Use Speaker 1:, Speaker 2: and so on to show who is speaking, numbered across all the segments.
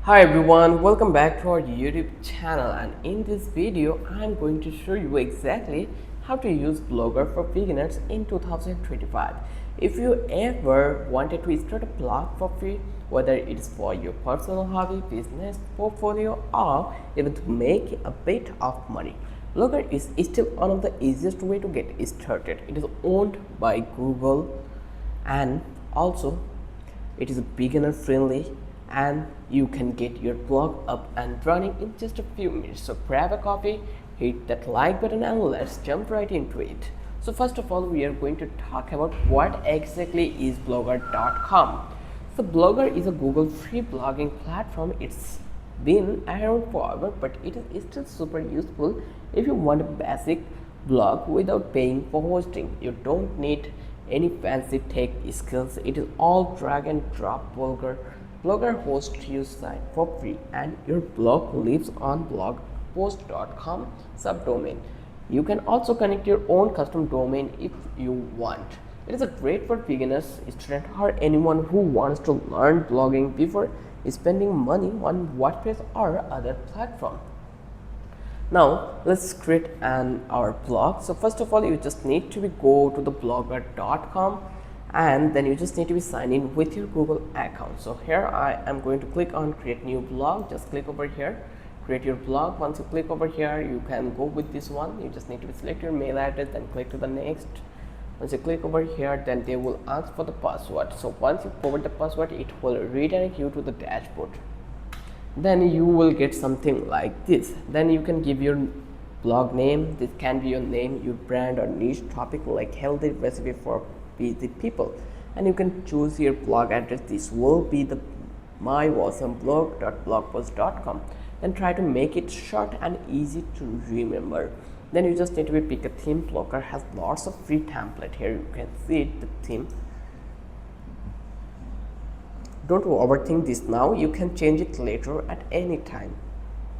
Speaker 1: Hi everyone, welcome back to our YouTube channel, and in this video I'm going to show you exactly how to use Blogger for beginners in 2025. If you ever wanted to start a blog for free, whether it's for your personal hobby, business, portfolio, or even to make a bit of money, Blogger is still one of the easiest way to get started. It is owned by Google, and also it is beginner friendly, and you can get your blog up and running in just a few minutes. So grab a coffee, hit that like button, and let's jump right into it. So first of all, we are going to talk about what exactly is blogger.com. So Blogger is a Google free blogging platform. It's been around forever, but it is still super useful if you want a basic blog without paying for hosting. You don't need any fancy tech skills. It is all drag and drop. Blogger hosts your site for free, and your blog lives on blogpost.com subdomain. You can also connect your own custom domain if you want. It is a great for beginners, students, or anyone who wants to learn blogging before spending money on WordPress or other platform. Now let's create our blog. So first of all, you just need to go to the blogger.com, and then you just need to be signed in with your Google account. So here I am going to click on create new blog. Just click over here, create your blog. Once you click over here, you can go with this one. You just need to select your mail address, then click to the next. Once you click over here, then they will ask for the password. So once you provide the password, it will redirect you to the dashboard. Then you will get something like this. Then you can give your blog name. This can be your name, your brand, or niche topic like healthy recipe for busy people, and you can choose your blog address. This will be the myawesomeblog.blogpost.com. Then try to make it short and easy to remember. Then you just need to pick a theme. Blogger has lots of free template. Here you can see it, the theme. Don't overthink this now, you can change it later at any time.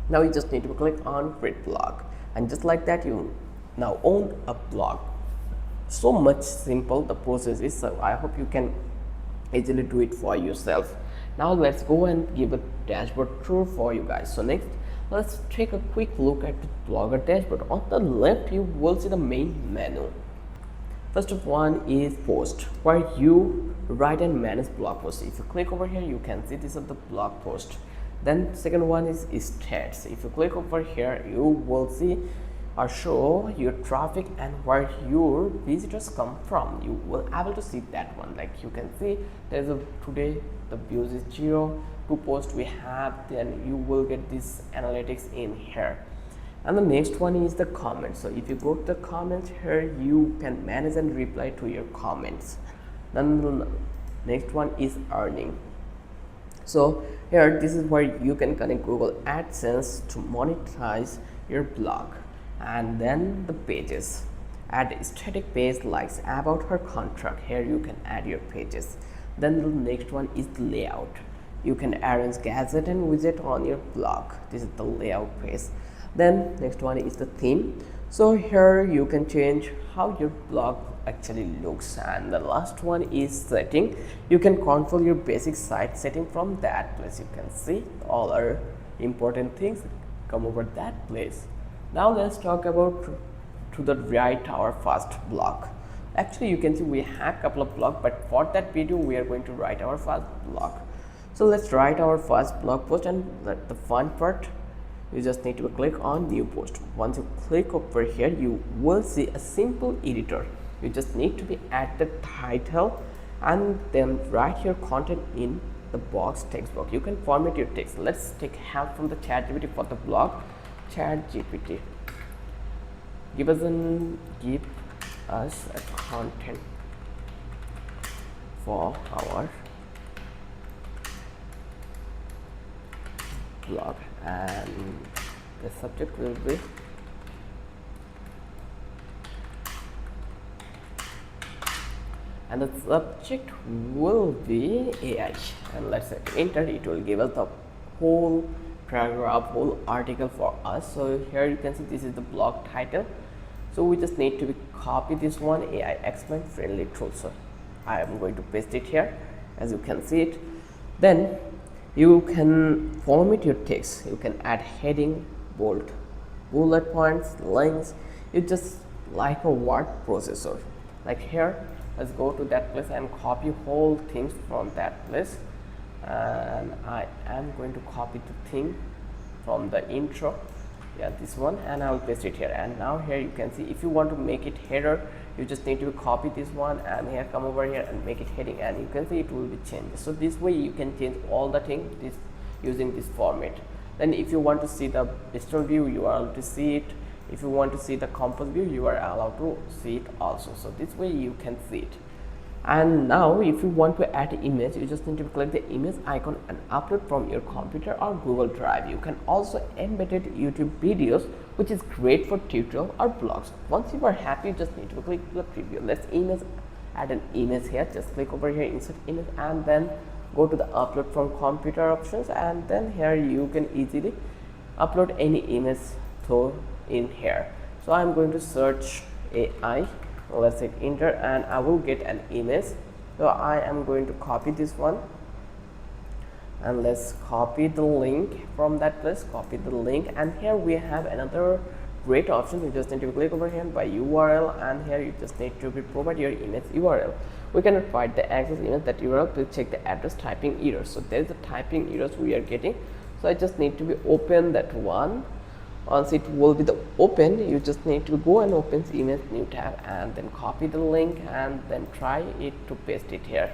Speaker 1: Now you just need to click on create blog, and just like that you now own a blog. So much simple the process is, so I hope you can easily do it for yourself. Now let's go and give a dashboard tour for you guys. So next, let's take a quick look at the Blogger dashboard. On the left you will see the main menu. First of one is post, where you write and manage blog posts. If you click over here, you can see this is the blog post. Then second one is stats. If you click over here, you will see or show your traffic and where your visitors come from. You will able to see that one. Like you can see there's a today the views is 0, 2 posts we have, then you will get this analytics in here. And the next one is the comments. So if you go to the comments here, you can manage and reply to your comments. Then the next one is earning. So here this is where you can connect Google AdSense to monetize your blog. And then the pages, add a static page like about her contract. Here you can add your pages. Then the next one is the layout. You can arrange gadget and widget on your blog. This is the layout page. Then next one is the theme. So here you can change how your blog actually looks. And the last one is setting. You can control your basic site setting from that place. You can see all our important things come over that place. Now let's talk about to the write our first blog. Actually you can see we have a couple of blogs, but for that video we are going to write our first blog. So let's write our first blog post, and the fun part, you just need to click on new post. Once you click over here, you will see a simple editor. You just need to be at the title and then write your content in the box text box. You can format your text. Let's take help from the ChatGPT for the blog. ChatGPT, give us a content for our blog, and the subject will be AI, and let's say enter. It will give us the whole paragraph, whole article for us. So here you can see this is the blog title. So we just need to copy this one, AI explain friendly tool. So I am going to paste it here, as you can see it. Then You can format your text, you can add heading, bold, bullet points, links. It's just like a word processor. Like here, let's go to that place and copy whole things from that place, and I am going to copy the thing from the intro, yeah, this one, and I will paste it here. And now here you can see, if you want to make it header, you just need to copy this one and here come over here and make it heading, and you can see it will be changed. So this way you can change all the things this using this format. Then if you want to see the external view, you are able to see it. If you want to see the composite view, you are allowed to see it also. So this way you can see it. And now if you want to add image, you just need to click the image icon and upload from your computer or Google Drive. You can also embed YouTube videos, which is great for tutorial or blogs. Once you are happy, you just need to click the preview. Let's add an image here. Just click over here, insert image, and then go to the upload from computer options, and then here you can easily upload any image through in here. So I'm going to search AI. Let's hit enter and I will get an image. So I am going to copy this one, and let's copy the link from that place. Copy the link, and here we have another great option. You just need to click over here by URL, and here you just need to provide your image URL. We cannot find the access image that URL. Please check the address typing errors. So there is a typing errors we are getting. So I just need to be open that one. Once it will be the open, you just need to go and open the image new tab and then copy the link and then try it to paste it here.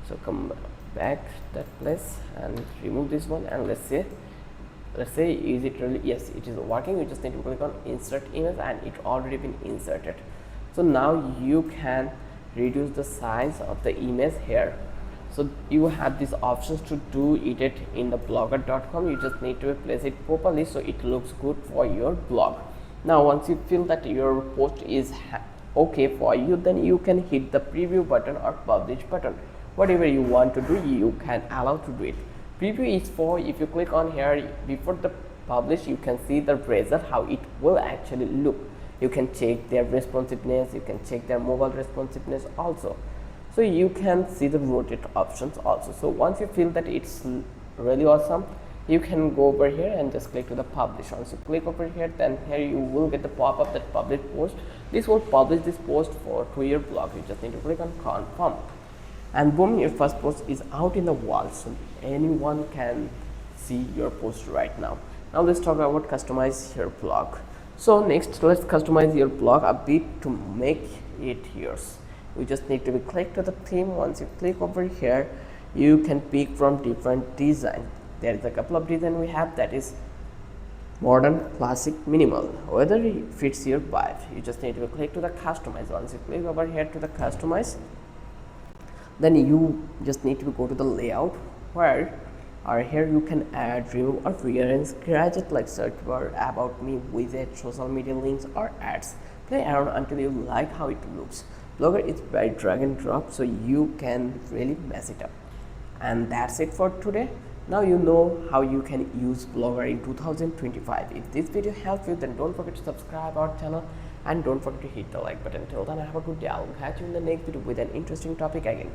Speaker 1: So come back that place and remove this one, and let's say is it really, yes, it is working. You just need to click on insert image and it already been inserted. So now you can reduce the size of the image here. So you have these options to do it in the blogger.com. You just need to place it properly so it looks good for your blog. Now once you feel that your post is okay for you, then you can hit the preview button or publish button. Whatever you want to do, you can allow to do it. Preview is for, if you click on here before the publish, you can see the result, how it will actually look. You can check their responsiveness, you can check their mobile responsiveness also. So you can see the rotate options also. So once you feel that it's really awesome, you can go over here and just click to the publish. Once you click over here, then here you will get the pop-up that publish post. This will publish this post to your blog. You just need to click on confirm, and boom, your first post is out in the world, so anyone can see your post right now. Now let's talk about customize your blog. So next, let's customize your blog a bit to make it yours. You just need to click to the theme. Once you click over here, you can pick from different design. There is a couple of design we have, that is modern, classic, minimal. Whether it fits your vibe, you just need to click to the customize. Once you click over here to the customize, then you just need to go to the layout, where or here you can add, remove or rearrange gadget like search bar, about me, widget, social media links or ads. Play around until you like how it looks. Blogger is by drag and drop, so you can really mess it up. And that's it for today. Now you know how you can use Blogger in 2025. If this video helped you, then don't forget to subscribe our channel and don't forget to hit the like button. Till then, have a good day. I'll catch you in the next video with an interesting topic again.